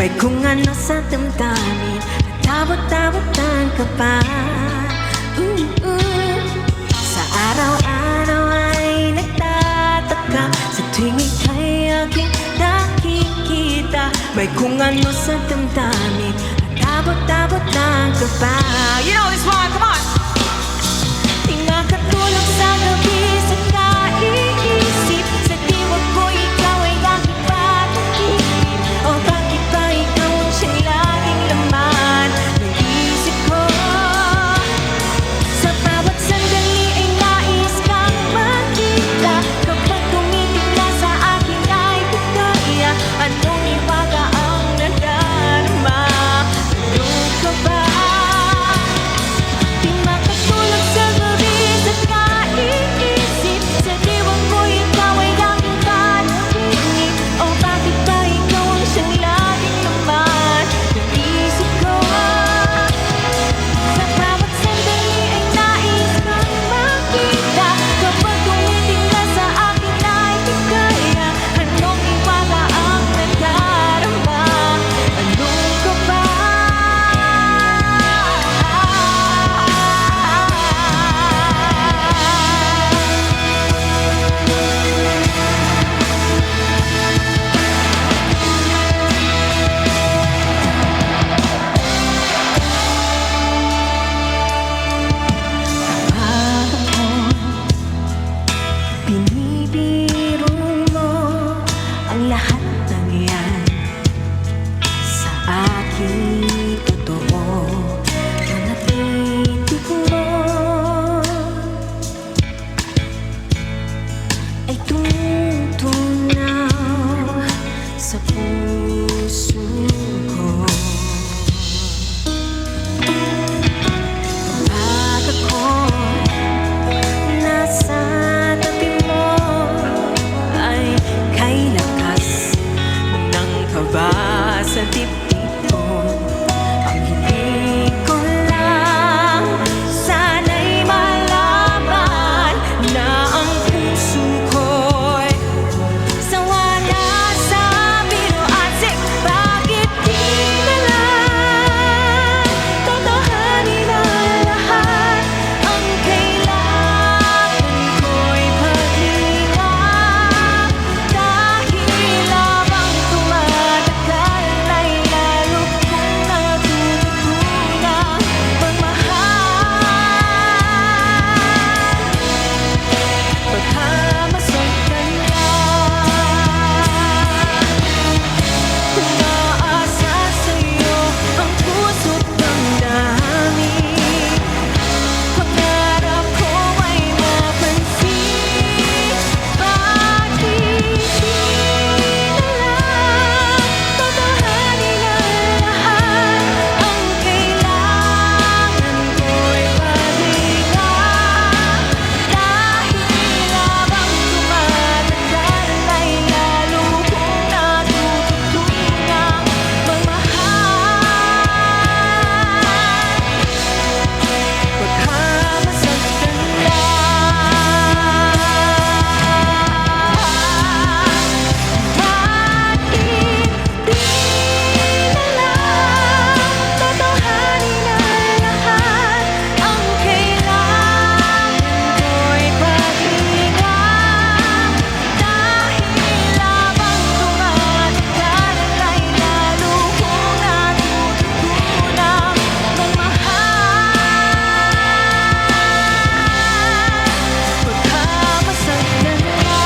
May kung ano sa damdamin at tawag-tawagan ka pa. Sa araw-araw ay nagtataka sa tuwing ika'y aking nakikita. May kung ano sa damdamin at tawag-tawagan ka pa. You know this one, come on! Di makatulog sa gabi sa kaiisip. Sa diwag ko ikaw ay aking pag-ibig. O bakit ba ikaw ang siyang laging laman ng isip ko? Sa bawat sandali ay nais kang makita. Kapag tumitig na sa akin ay bigaya. Anong iwaga ang nadarama? Ano ka ba? Di makatulog sa gabi sa kaiisip. Sa diwang ko ikaw ay aking panaginip. O bakit ba ikaw ang siyang laging laman ng isip ko? Sa bawat sandali ay nais kang makita. Kapag tumitig ka sa akin ay bigaya. Anong iwaga ang nadarama? Ano ka ba? Binibiro mo ang lahat ng yan. Sa aking totoo na natitig mo ay tumutunaw sa puso ko. Pag ako'y nasa tabi mo ay kay lakas ng kaba sa dibdib ko. Ang hiling ko lang sana'y malaman na ang puso ko'y sawa na sa biro at bakit di na lang totohanin ang lahat? Ang kailangan ko'y paghinga. Dahil habang tumatagal ay lalo kong natututunang magmahal. Pagkamasagdan ka, umaasa sa'yo ang puso't damdamin. Pangarap ko ay mapansin. Bakit di na lang totohanin ang lahat? Ang kailangan ko'y paghinga. Dahil habang tumatagal ay lalo kong natututunang magmahal. Pagkamasagdan ka, bakit di na lang totohanin ang lahat? Ang kailangan ko'y paghinga. Dahil habang tumatagal ay lalo kong natututunang magmahal. Pagkamasagdan ka.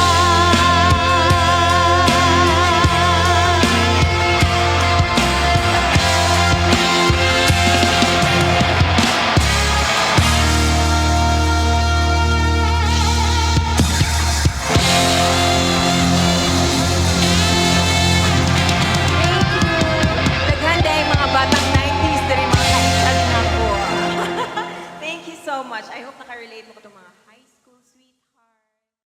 Naghanda yung mga batang 90s, dari mga kaisal na po. Thank you so much. I hope nakarelate mo ko itong mga